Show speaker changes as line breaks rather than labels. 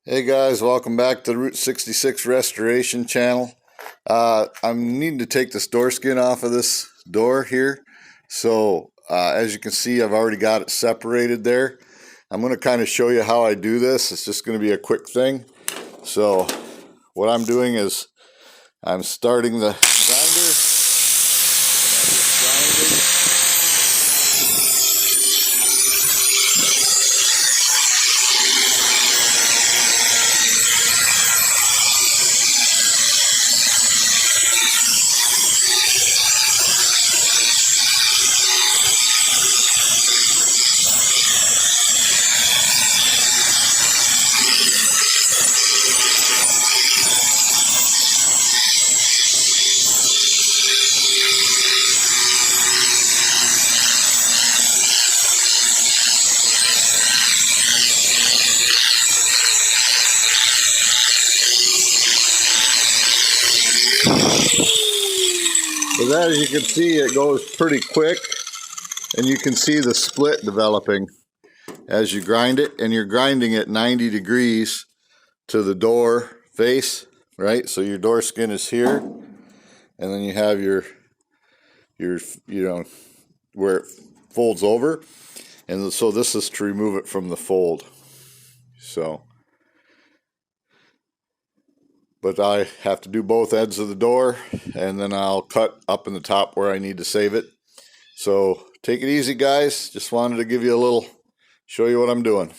Hey guys, welcome back to the Route 66 Restoration channel. I'm needing to take this door skin off of this door here. So as you can see, I've already got it separated there. I'm going to kind of show you how I do this. It's just going to be a quick thing. So what I'm doing is I'm starting the grinder. But as you can see, it goes pretty quick, and you can see the split developing as you grind it, and you're grinding at 90 degrees to the door face, right? So your door skin is here, and then you have your where it folds over, and so this is to remove it from the fold. But I have to do both ends of the door, and then I'll cut up in the top where I need to save it. So take it easy, guys. Just wanted to give you a little, show you what I'm doing.